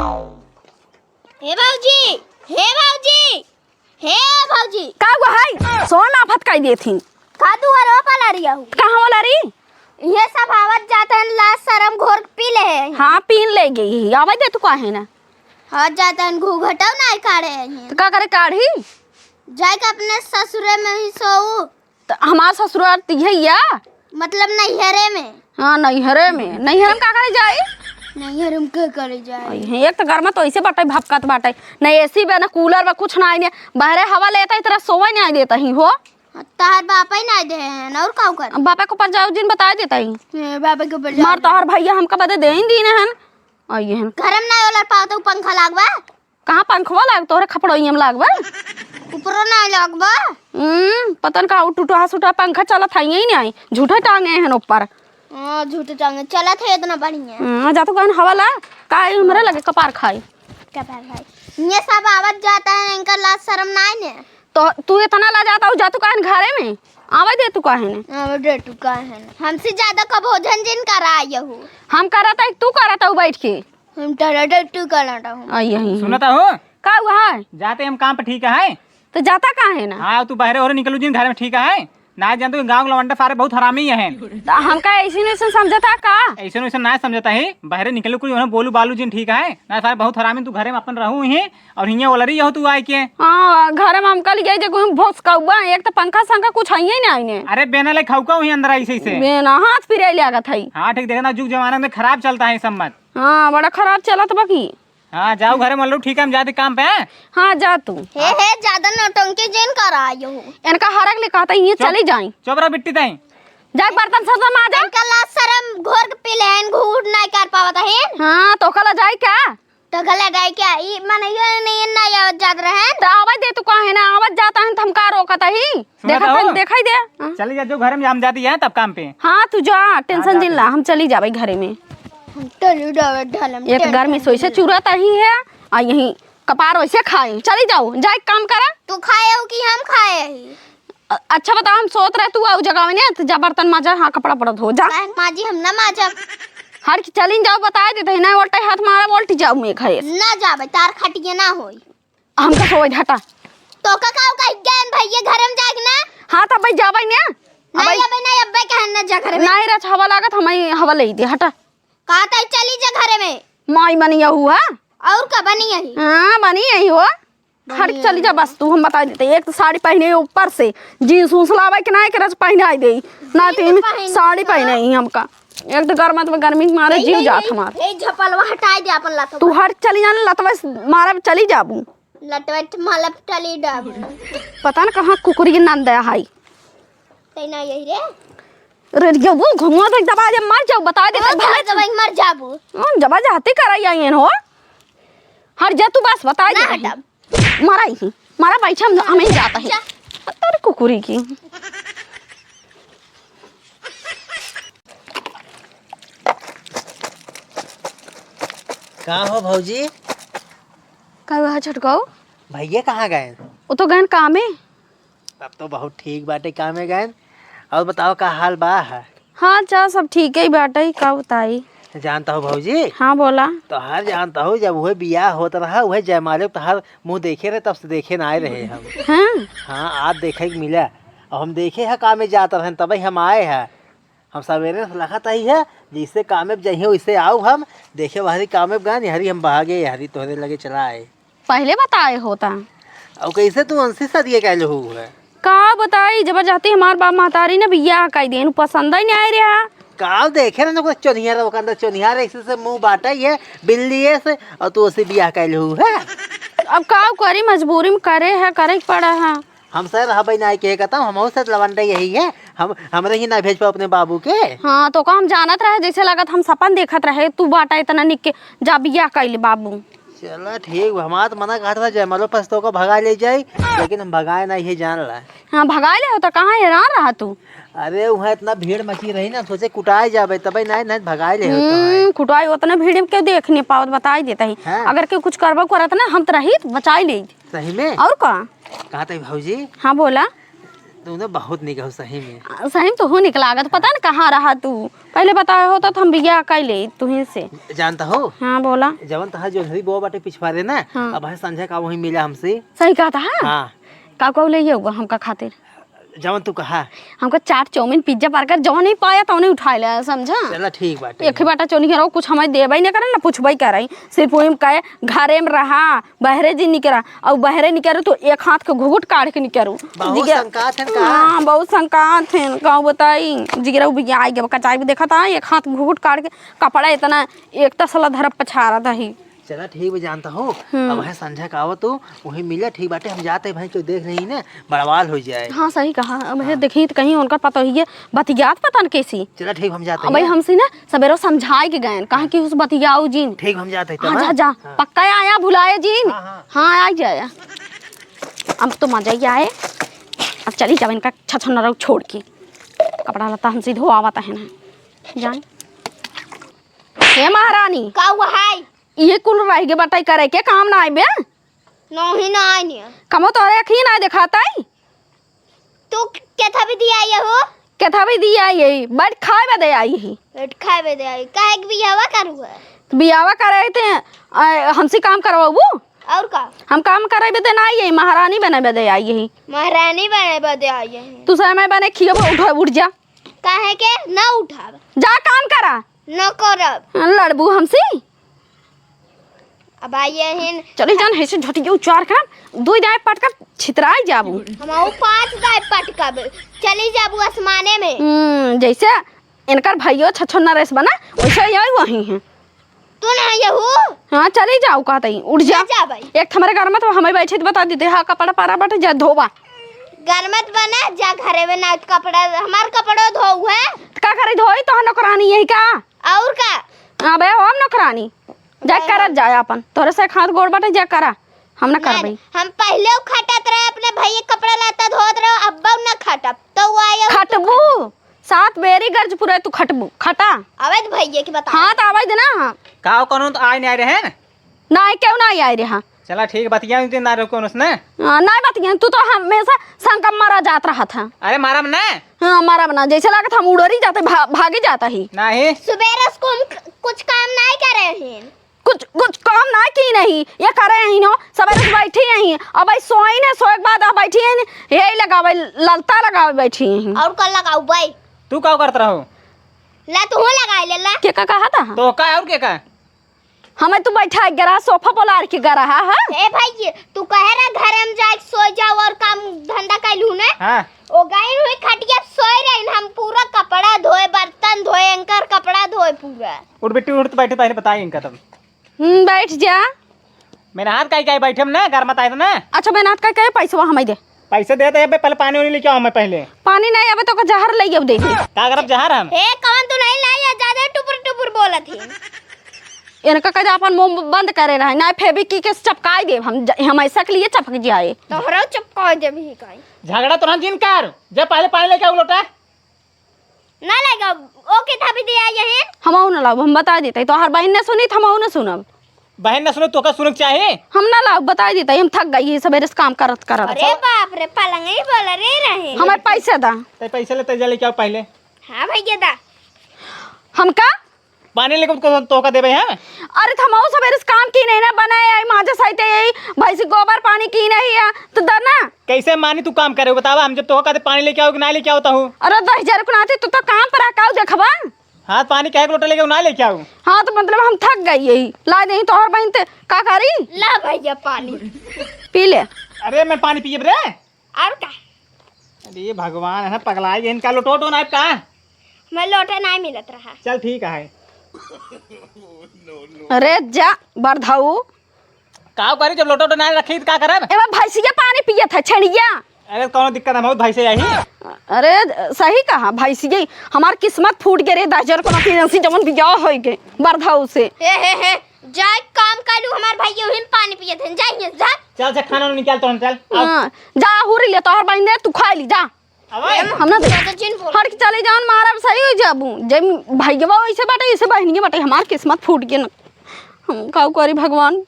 हे भाऊजी, हे भाऊजी, हे भाऊजी। का गो है सोना फटकाई देथी का दुआरो पला रिया हूँ। कहाँ वाला री? ये सब आवत जाता है लाश शर्म घोर पी ले है। हाँ पीन ले गई आवाज दे तू काहे ना हाँ जाता है घूघटाव नहीं काढ़े हैं। तो का करे काढ़ी जाए का अपने ससुरे में ही सोऊ। तो हमार ससुराल तिहैया मतलब नैहरे में। हाँ नैहरे में का करे जाई नैहरे में क्या करे जाए। एक तो घर में तो ऐसे बाटे भपकत बाटे न एसी बा न कूलर बा कुछ ना आई बाहर हवा लेता इतना सोवा नहीं देता ही हो। तार बापा ही नहीं दे हैं और का कर बापा को पर जाओ जिन बता देता ही बापा के ऊपर मार तोहर भैया हमका बदे दे ही दीन हन आइए हन घर में नहीं ओलर पाओ तो पंखा लागबा। कहाँ पंखवा लाग तोहरे खपड़ोई में लागबा ऊपरो नहीं लागबा। पतन का टूटा सुटा पंखा चलत है ही नहीं झूठा टांगे हैं ऊपर। हां झूठे टांगे चलत है इतना बढ़िया। जा तो कहन हवा ला का हमरे लगे कपार खाई कपार खाई ये सब आवत जाता है इनका लाज शर्म नहीं ने। तो तू इतना ला जाता हो जा तू कहन घरे में आवे दे तू काहे ने आवे दे तू काहे ने। हमसे ज्यादा का भोजन जिन करा यहू हम करता तू करता हूँ बैठ के हम टरडर तू करता हूं। आई यही सुनता हो का हुआ है जाते हम काम पे ठीक है तो जाता कहाँ है ना। हाँ तू बाहर और निकलू जिन घर में ठीक है ना जानते गाँव लवंडा सारे बहुत हरामी है तो हमका ऐसे नहीं समझता का ऐसे वैसे ना समझता है बाहर निकलू कुछ बोलू बालू जिन ठीक है ना सारे बहुत हरामी तू घरे में अपन रहू ही और हिया ओलरी हो तू आए के। हाँ घर में हमका लिए जगह भोस कौआ एक तो पंखा संखा कुछ है ही नहीं ने। अरे बेना ले खाऊका हुई अंदर ऐसे से बेना हाथ फिरे लागत है। हाँ ठीक देखना जुग जमाना में खराब चलता है सब मत। हाँ बड़ा खराब चलत बाकी। हाँ जाओ घरे मान लो ठीक है हम जाते काम पे। हाँ जा तू हे ज्यादा नौटंकी जिन करा यहू इनका हरक ले कहता ये चली जाई चोबरा बिट्टी दाई जा बर्तन सब माजा। इनका लाज शर्म घोर के पी ले हैं घूट नहीं कर पावत है। हाँ तो कल जाई क्या तो गला जाए क्या ई माने ये नहीं आवत जात रहे तो आवाज दे तू काहे ना आवाज जाता है हम का रोकत ही देखा ही दे चली जा जो घर में हम जाती है तब काम पे। हाँ तू जा टेंशन जिन ला हम चली जाबे घरे में। एक घर में सोइसे चुराता ही है और यही कपार वैसे खाए चली जाओ जाए काम करा। तू खाए हो कि हम खाए ही। अच्छा बता हम सोच रहे तू आओ जगह में तो जा बर्तन माजा हाँ कपड़ा पड़ा धो जा माजी हम ना माजा हर चली जाओ बता देते ना उल्टा हाथ मारा उल्टी जाओ मैं घरे ना जाबे तार खटिए ना होई हमका सोच हटा तो का ज्ञान भैया घर में जाग ना। हाँ तब भाई जाबे ना नहीं अबे नहीं अब्बे कहन ना जा घर में नहीं रच हवा लागत हमें हवा ले दे हटा कहता है चली जा घर में माई बनी हुआ और का बनी यही। हाँ बनी यही हो हट चली जा बस तू हम बता देते एक तो साड़ी पहने ऊपर से जीन्स उन्स लावे कि नहीं रच पहना दे ना तीन साड़ी पहने ही हमका एक तो गर्मी मारे जीव जात हमार ए झपलवा हटाई दे अपन लतवा तू हट चली जाने लतवा मारा चली जाबू लतवा मालप टली डाब पता ना कहाँ कुकुरी के नंद है तैना यही रे रे वो घुमा तो दबा जब मर जाओ बता दे भले दवाई मर जाबू जबा जाते कराई आई हो हर जा तू बस बता दे हटा मारा ही मारा पैसा हमें जाता है अरे कुकुरी की कहाँ हो भौजी? का छटकाओ भैया कहाँ गए? वो तो गए काम है। अब तो बहुत ठीक बाटे काम में गए। और बताओ का हाल बा है? हाँ चा सब ठीक है बाटे का बताई। जानता हो भौजी? हाँ बोला तो हर जानता हो जब वह बियाह होता रहा वह जयमाले तो हर मुँह देखे रहे तब से देखे ना आए रहे हम। हाँ हाँ आज देखे के मिला और हम देखे है काम में जाता रहे तभी हम आए हैं। हम सवेरे से लखत ही है जिससे काम में जाइए वैसे आओ हम देखे हरी काम में गए हरी हम भागे हरी तोहरे लगे चला आए। पहले बताए होता और कैसे तू उनसे सदिए कह लो है का बताई जब जाती हमार बाप महतारी ने बियाह कई देन पसंद ही नहीं आए रहा काव देखे ना कुछ चोनिया रहा अंदर चोनिया ऐसे से मुंह बाटा ही है बिल्ली से और तू उसे बियाह कह लो है। अब का करी मजबूरी में करे है करे पड़ा है। हम सर हबई ना के कहता हूँ हम सर लवंडा यही है हम हमरे ही ना भेज पाओ अपने बाबू के। हाँ तो का हम जानत रहे जैसे लगत हम सपन देखत रहे तू बाटा इतना निक के जा बियाह कैले बाबू। चलो ठीक हमारा तो मना कहा था जयमालो पस्तो को भगा ले जाए लेकिन हम भगाए नहीं है जान रहा है। हाँ भगा ले हो तो कहाँ हैरान रहा तू। अरे वहाँ इतना भीड़ मची रही ना सोचे कुटाए जाबे तब नहीं भगाए ले हो कुटाई उतना भीड़ में क्यों देख नहीं पावत बताई देता ही। हाँ। अगर के कुछ करबो करत ना हम तो रही बचाई ले सही में और का कहा था भौजी? हाँ बोला तू ना बहुत निकल सही में। सही में तो हो निकला तो पता ना कहाँ रहा तू, पहले बताया होता तो हम बिया कैले तुही से। जानता हो हाँ बोला। जवन तहा जो हरी बो बाटे पिछवाड़े ना, हाँ। अब है संजय का वही मिला हमसे। सही कहा था। हाँ का को ले होगा हमका खातिर, जवन तू कहा। हमका चाट चाउमीन पिज्जा बर्गर जो नहीं पाया तो नहीं उठा लिया, समझा। चला ठीक बाटे। एक ही बाटा चोनी करो, कुछ हमें देबई नहीं करे ना पूछबई करे, सिर्फ वही कहे घरे में रहा बहरे जी निकरा और बहरे निकरो तो एक हाथ के घुघुट काट के निकरू। बहुत संकात है का। हाँ बहुत संकात है का बताई। जिगरा बिया आई गया कचाई भी देखा था, एक हाथ घुघुट काट के कपड़ा इतना एक तसला धरप पछारा था ही। चला ठीक है जानता हो। अब है संजय का आवत तो वही मिला ठीक बाटे। हम जाते भाई कोई देख नहीं ना बड़वाल हो जाए। हाँ सही कहा। अब हाँ। देखी तो कहीं उनका पता ही है बतियात पता न कैसी। चला ठीक हम जाते भाई हमसे ना सवेरो समझाए के गए कहा कि उस बतियाओ जीन। ठीक हम जाते। हाँ जा जा हाँ। पक्का आया भुलाए जीन। हाँ। हाँ आ जाया। अब तो मजा ही आए। अब चली जाओ इनका छछन रहो छोड़ के, कपड़ा लता हमसे धो आवता है ना जान। हे महारानी का हुआ है? ये कुल रह के बटाई करे के काम ना आइबे। नहीं ना आई कमो तो अरे अखी ना दिखाता ही। तू क्या था भी दिया ये हो? क्या था भी दिया यही बट खाए बदे आई ही। बैठ खाए बे दे आई काहे के बियाह करू है? बियावा करे थे हमसे काम करवाबू। और का? हम काम करे बदे ना आई महारानी बने बदे आई यही। महारानी बने बदे आई है। तू समय बने खियो उठ उठ जा। काहे के ना उठाव? जा काम करा। न करब। लड़बू हमसे। अब आइए हिन चली जान है से झटिया उचार कर दो दाए पटका छितराई जाबू। हम 5 दाए पटकब चली जाबू आसमाने में। जैसे इनकर भाइयों छछन रेस बना वैसे यही वही है। तू ना यहू। हाँ चली जाओ कहते ही उठ जा। जा भाई। एक हमारे घर में तो हमें बैठे तो बता देते हाँ कपड़ा पारा बटे जा धोबा। गरमत बना जा घरे में ना कपड़ा हमार कपड़ो धोऊ है। का करे धोई तो नौकरानी यही का। और का? अबे हम नौकरानी जा करत जाए अपन तोरे से हाथ गोड़ बटे जा करा हम ना करबई। हम पहले खटत रहे अपने भैया कपड़ा लाता धोत रहे अब ना खटब तो आया खटबू 7 बेरी गर्ज पूरे तू खटबू खटा। अवैध भैया की बता। हाँ तो आवाज देना का कौन तो आए नहीं आ रहे हैं ना क्यों ना आई रे। हाँ चला ठीक बतिया ना रुको उसने। नहीं बात तू तो हमेशा संकम मारा जात रहा था। अरे मारा ना। हाँ मारा बना जैसे लगा था हम उड़री जाते भागे जाता ही। नहीं सुबह को कुछ काम नहीं कर रहे हैं। कुछ काम ना की नहीं ये करे ही नो सवेरे बैठी यहीं अब सोई ने सोए के बाद अब बैठी है यही लगावे ललता लगावे बैठी यहीं। और कल लगाऊ भाई तू क्या करत रहो? ला तू लगा ले ला के का कहा था तो का और के का हमें तू बैठा गरा सोफा पोलार के गरा है। ए भाई तू कहे रहा घर में जाके सो जाओ और काम धंधा कैलू ने। हां ओ गई हुई खटिया सोई रही हम पूरा कपड़ा धोए बर्तन धोए अंकर कपड़ा धोए पूरा। उठ बेटी उठ तो बैठे पहले बताई इनका तब। बैठ जा। मेरा हाथ काई बैठे हम ना घर मत आए ना। अच्छा मैं नाथ का कहे पैसा हमें दे पैसे दे दे पहले पानी वानी लेके आओ मैं पहले। पानी नहीं आवे तो जहर ले अब दे का करब जहर हम। ए कौन तू नहीं लाया ज्यादा टुपुर टुपुर बोलत ही। इनका कहे अपन मुंह बंद करे रहे ना फेविकी के चपकाई दे हम ऐसा के लिए चपक जाए। तोहरा चपका दे भी काई झगड़ा तो ना जिन कर जब पहले पानी लेके आओ लोटा ना लगा ओके था भी दिया ये हम ना लाओ हम बता देते तो हर बहन ने सुनी हम ना सुनब। बहन ने सुनो तो का सुनक चाहिए हम ना लाओ बता देते हम थक गई सवेरे से काम करत करत। अरे बाप रे पलंग ही बोल रहे हमें पैसे दा। ते पैसे लेते जा लेके आओ पहले। हां भैया दा हमका पानी लेके तो का देबे हैं। अरे हम सवेरे से काम की नहीं ना बनाए आई माजे सहित यही भैंसी गोबर पानी की नहीं है तो दर ना कैसे मानी तू काम करे बतावा हम जब तो का पानी लेके आओ कि ना लेके आओ हूं। अरे 10,000 को नाते तो काम पर आकाऊ देखबा। हां पानी कहे लोटा लेके ना लेके आओ। हाँ तो मतलब हम थक गई यही ला दे तो हर बहन ते का करी ला भैया पानी पी ले। अरे मैं पानी पिए रे। और का? अरे भगवान है पगला ये इनका लोटो ना का मैं लोटा नहीं मिलत रहा। चल ठीक है। अरे जा बरधाऊ का करी जब लोटो ना रखी तो का करब। एमा भैंसिया पानी पिए था छड़िया। अरे कौन दिक्कत है बहुत भाई से यही। अरे सही कहा भैंसिया हमार किस्मत फूट गए रे 10,000 को नौकरी जमन बियाह हो गए बरधाऊ से। हे जाए काम करू हमार भैया हिम पानी पिए थे जाइए जा चल से खाना निकाल तो हम चल हां जा हुरी ले तो हर बहन ने तू खा ली जा। हम ना हट के चले जाओ मारा सही हो जाबू जब भैया ऐसे बाटे ऐसे बहनिए बाटे हमार किस्मत फूट गए हम का करी भगवान।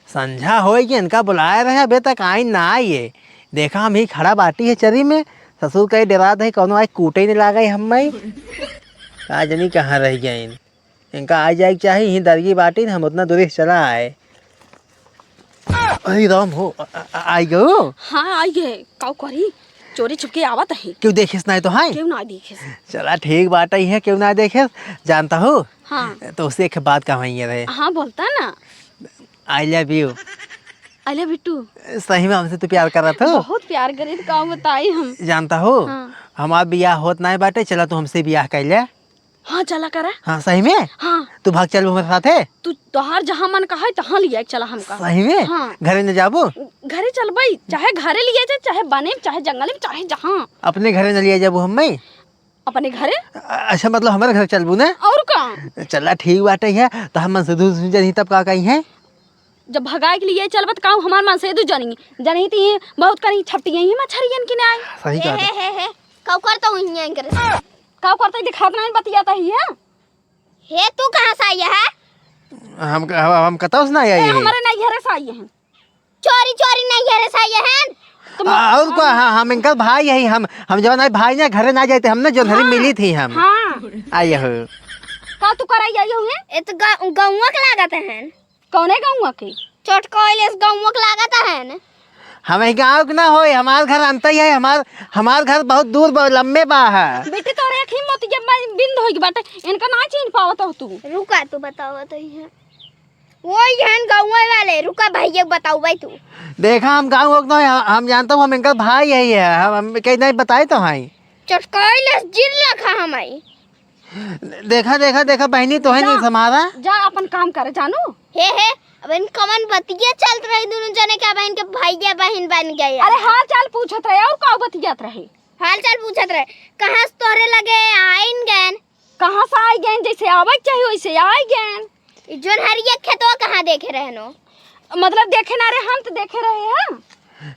संझा हो कि इनका बुलाए रहे अबे तक आई ना आइए देखा हम ही खड़ा बाटी है चरी में, ससुर कहीं डरा दे कौनो आज कूटे नहीं लागा हम आज नहीं कहाँ रह गए इनका आ जाए चाहिए ही दरगी बाटी हम उतना दूरी से चला आए। अरे राम हो आई गो। हाँ आई है काऊ करी चोरी छुपके आवत है। क्यों देखे नहीं तो हाँ क्यों ना देखे। चला ठीक बात ही है, क्यों ना देखे जानता हो। हाँ तो उससे एक बात कही रहे। हाँ बोलता ना। I love you. अले बिट्टू सही में हमसे तो प्यार कर रहा था। बहुत प्यार करे तो काऊ बताई हम। जानता हो हाँ। हमारा ब्याह होत नहीं बाटे, चला तो हमसे ब्याह कर ले। हाँ चला करा। हाँ सही में। हाँ तू भाग चल हमारे साथ है। तू तोहार जहाँ मन कहा तहाँ लिया चला हमका। सही में। हाँ। घरे न जाबो। घरे चल भाई, चाहे घरे लिए जाए चाहे बने चाहे जंगल में चाहे जहाँ। अपने घरे न लिया जाबो हम अपने घरे। अच्छा मतलब हमारे घर चलबू ना। और का चला ठीक बाटे है तो हम से दूर जनी तब का कही है। जब भगाए के लिए चलबत त काऊ हमार मन से दू जनी जनी ती बहुत करी छपटी ही मछरियन के नहीं। सही कहा। हे कौ करता हूँ यहीं कर काऊ करते दिखात नहीं बतियाता ही है। हे तू कहाँ से आई है? हम कतौ से ना आए हैं। हमारे नहीं घरे से आई हैं। चोरी चोरी नहीं है रे सही है। और को हम इनका भाई यही हम जब ना भाई ना घरे ना जाते हमने जो घरे मिली थी हम। हाँ आए हो का तू कराई आई हुए। ये तो गौवा के लागत है। कौने गाँव के चोटकोइले गौवा के लागत है। हमें गाँव के ना हो, हमार घर अंतर ही है। हमार घर बहुत दूर बहुत लंबे बा है। बेटे तो एक ही मोती जब बिंद होई बाटे इनका ना चिन पावत हो तू। रुका तू बताओ तो ही है वही है गौवा वाले। रुका भैया बताओ भाई तू। देखा हम गाँव हो ना हम जानता हूँ हम इनका भाई यही है। हम कहीं नहीं बताए तो हाँ चोटकोइले जिर रखा हमारी। देखा देखा देखा बहनी तो है नहीं हमारा। जा अपन काम करे जानू। हे अब इन कमन बतिया चलत रही दोनों जने का बहन के भैया बहन बन गए। अरे हाल चाल पूछत रहे और का बतियात रहे। हाल चाल पूछत रहे कहाँ से तोहरे लगे आइन गए। कहाँ से आई गए जैसे आवक चाहिए वैसे आई गए। जोन हरिया खेतवा कहाँ देखे रहे नो। मतलब देखे ना रहे हम तो देखे रहे हैं।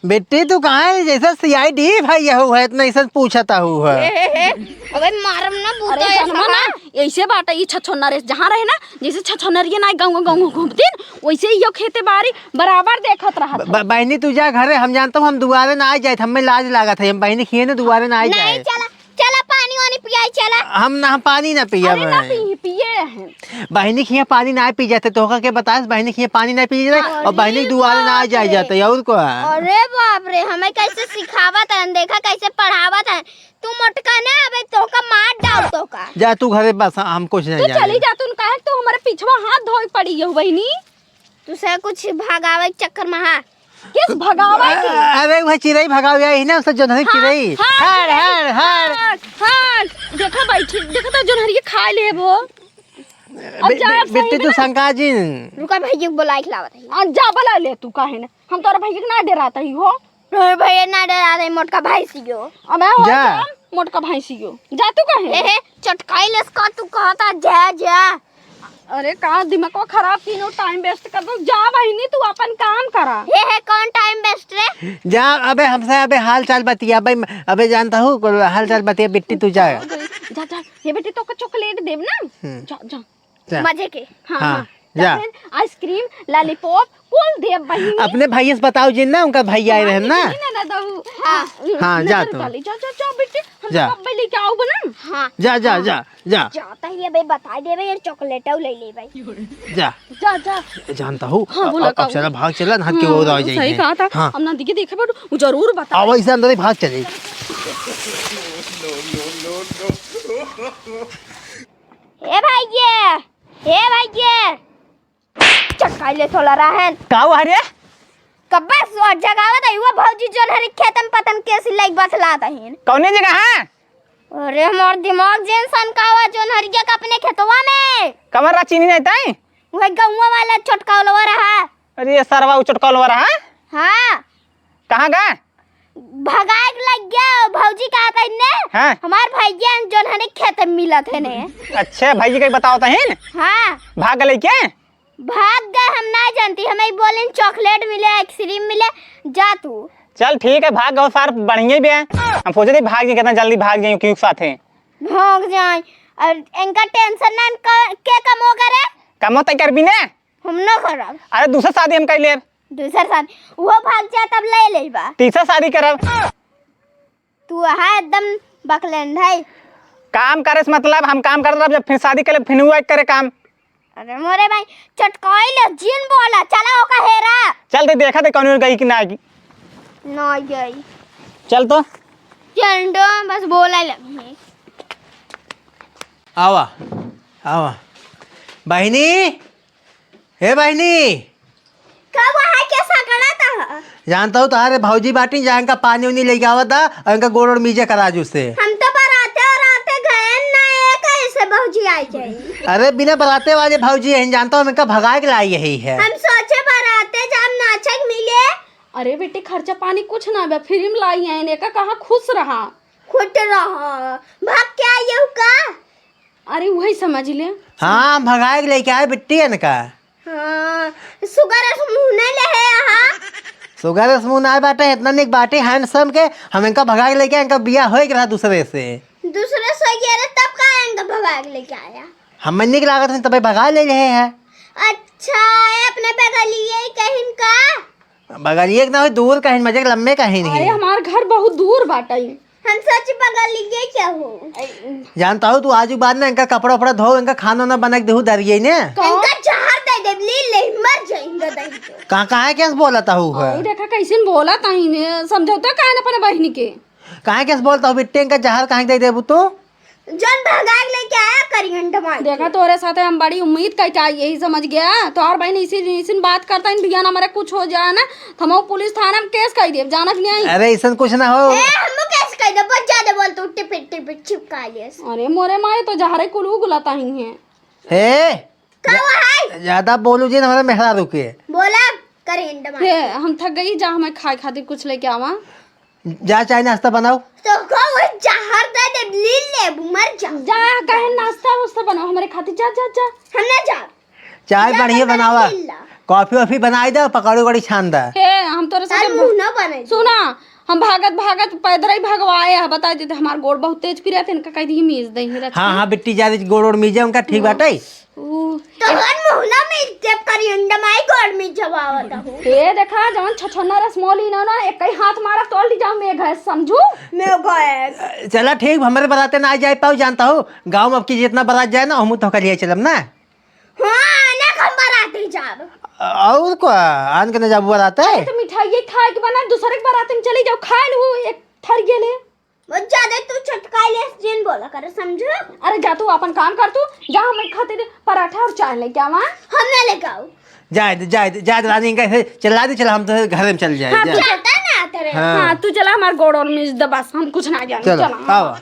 बेटी तू कहाँ है जैसा CID भाई यह है इतना ऐसा पूछता हुआ। अबे मारम ना अरे बूता जन्मा ना ऐसे बाटा ये छछोना रे जहाँ रहे ना जैसे छछोनरिया ना गाँव घूमती वैसे यो खेते बारी बराबर देखत रहा। बहनी तू जा घरे हम जानता हूँ हम दुआरे ना आ जाए हमें लाज लगा था हम बहनी खिए ना दुआरे ना आ नहीं जाए। चला चला पानी वानी पियाई चला। हम पानी ना पिया अरे ना पिए हैं। बहनी खिए पानी ना पी जाते तो के बता बहनी खिए पानी ना पी जाते और बहनी दुआरे ना आ जाए जाते और को। अरे बाप रे हमें कैसे सिखावत है देखा कैसे पढ़ावत है। तू मोटका ना अबे तो का मार डाल तो का। जा तू घरे बस हम कुछ नहीं तू चली जा तू काहे तू हमारे पीछवा हाथ धोई पड़ी है बहनी। तू से कुछ भागावे के चक्कर में हा किस भगावा की। अरे वह चिड़ई भगाव यही ना उससे जो नहीं चिड़ई हर हर हर हाँ देखा बैठी देखा तो जो हरिये खा ले वो। बेटी तू शंका जी रुका भैया को बुला के लावत है। जा बुला ले तू काहे ना हम तोरा भैया के ना डराता ही हो। अरे भैया ना डरा दे मोटका भाई सियो। अबे हो जा। मोटका भैंसी को जा तू काहे। हे चटकाइलस का तू कहता जा जा। अरे का दिमाग को खराब तीनों टाइम वेस्ट कर दो। जा बहनी तू अपन काम करा। हे कौन टाइम बेस्ट रे। जा अबे हमसे अबे हाल चाल बतिया भाई अबे जानता हूँ हाल चाल बतिया बेटी तू जा जा जा ये बेटी तो को चॉकलेट देव ना। जा जा जा। मजे के। हाँ हाँ, हाँ जा। आइसक्रीम लॉलीपॉप कुल देव बहनी। अपने भाई से बताओ जिन ना उनका भाई आए रहे ना। हाँ, जा तू। जा जा जा बेटी हम जा। कब ले के आओगे ना। हाँ जा जा जा जा जाता ही है भाई बता दे भाई चॉकलेट ले ले भाई। जा जा जा जानता हूँ हाँ, बोला अब चला भाग चला ना के वो आ सही जाइए। कहा था। हाँ हम ना दिखे देखे बट वो जरूर बता। अब ऐसे अंदर ही भाग चले। हे भैया चटकाइले थोड़ा रहन का हुआ रे। कब्बा सो जगावत है वो भौजी जोन हरी खेतन पतन कैसी लाइक बसलात है। कौने जगह है। अरे मोर दिमाग जेन सन कावा जोन हरिया का अपने खेतवा में कमर रा चीनी नहीं ताई। वह गौवा वाला चटकावलवा रहा। अरे सरवा उचटकल हो रहा है। हाँ कहाँ गए। भगाए लग गया भौजी का आता ने। हाँ। हमार भैया जोन हने खेत में मिलत है ने। अच्छा भाई जी का बताओ तहिन हाँ भाग गए क्या। भाग गए हम ना जानती हमें बोले चॉकलेट मिले आइसक्रीम मिले जा तू। चल ठीक है भाग गए सार बढ़िया भी है। हम सोचे थे भाग जाए कितना जल्दी भाग जाए क्यों साथ है। भाग जाए और इनका टेंशन ना के कम हो करे। कम तय कर भी ने। हम ना खराब। अरे दूसरा शादी हम कर ले दूसर शादी वो भाग जा तब ले ले बा। तीसरा शादी करब। तू है एकदम बकलेंड है। काम करे से मतलब हम काम कर जब फिर शादी करे फिर हुआ करे काम। अरे मोरे भाई चटकाइले जिन बोला चला ओका हेरा। चल दे देखा दे कौन गई कि ना गई। ना गई। चल तो चंडो बस बोला लगी। आवा आवा बहनी, हे बहनी, कब है कैसा गड़ा था? जानता हूँ तुम्हारे भौजी बाटी जहाँ का पानी उनी लेके आवा था और इनका गोड़ और मीजे करा जू से। हम तो बराते और आते गए ना एक ऐसे भौजी आई जाए। अरे बिना बराते वाले भौजी है, जानता हूँ इनका भगा के लाई यही है। हम सोचे बराते जब नाचक मिले। अरे बेटे खर्चा पानी कुछ ना बे, फिल्म लाई है इन्हें का कहाँ खुश रहा। खुद रहा भाग क्या ये का? अरे वही समझ ले। हाँ भगा के लेके आए बिट्टी इनका। हाँ सुगर मुँह ले है यहाँ। सुगर समूह ना बाटे इतना निक बाटे हैंडसम के, हम इनका भगा के लेके इनका बिया हो रहा दूसरे से। दूसरे से ये तब का आएंगे भगा के लेके आया। हम निक लागत है तब भगा ले रहे हैं। अच्छा अपने बगलिए कहीं का बगलिए ना हो दूर कहीं मजे लम्बे कहीं अरे नहीं। हमार घर बहुत दूर बाटे। हम सच बगलिए क्या हो? जानता हूँ तू आजू बाद ना इनका कपड़ा उपड़ा धो, इनका खाना ना बना के देहू दरिये ने। इनका जहर दे दे ले मर जाएंगे दही तो। कहाँ कैसे बोलता हूँ अरे देखा कैसे बोला ताही ने समझौता काहे ना अपने बहनी के। कहाँ कैसे बोलता हूँ बिट्टे इनका जहर कहाँ दे देबू तू। जन भगा के लेके आया करियन टमाटर। देखा तोरे साथ हम बड़ी उम्मीद करके आई, यही समझ गया तो और बहन इसी बात करता इन भैया हमारा कुछ हो जाए ना तो हम पुलिस थाना में केस कर दिए जाना कि नहीं। अरे ऐसा कुछ ना हो। हम कैसे कह दे बहुत ज्यादा बोल तू टिपिट चिपका लिया। अरे मोरे माए तो जहरे कुलू गुलाता ही है। हे कब है ज्यादा बोलू जी हमारे मेहरा रुके बोला करियन टमाटर। हे हम थक गई जा हमें खाए खातिर कुछ लेके आवा। जा चाय नाश्ता बनाओ। तो को वो जहर दे दे ले मर जा। जा कहे नाश्ता वास्ता बनाओ हमारे खातिर जा जा जा। हम ना जा। चाय बढ़िया बनावा, लीला। कॉफी वॉफी बनाई दो, पकौड़ी वकौड़ी छान दे। हे हम तोरे तार साथ मुंह ना बने। सुना हम भागत भागत पैदल ही भगवाए है बता देते हमार गोड़ बहुत तेज पिरा थे इनका कह दी मीज दे हाँ हाँ बिट्टी जा गोड़ ओड़ मीजे उनका ठीक बाटे। तो हन मुंह ना में जब करियन टमाटर गोड़ में जवावता हूं। हे देखा जवन छछन्ना रसमोली ना एक ही हाथ मारा तोड़ ली जाओ मेघ है समझू। मैं गए चला ठीक हमारे बराते ना जाए पाओ, जानता हूँ गाँव में अब की जितना बारात जाए ना हम तो लिए चलम ना। हां ना खबर आते जाब। और को आन के ना जाबू बराते। तो मिठाई खाए के बना दूसरे के बारात में चली जाओ खाए लू एक थर गेले। बहुत ज्यादा तू चटकाइले जिन बोला कर समझो। अरे जा तू अपन काम कर तू जा हम खातिर पराठा और चाय लेके आवा। हम ना लेके आओ। जाए रानी कैसे चला दे, चला हम तो घर में चल जाए। चलता ना तेरे। हाँ तू चला हमार गोड़ और मिस दे बस हम कुछ ना जाने चलो चला। आओ।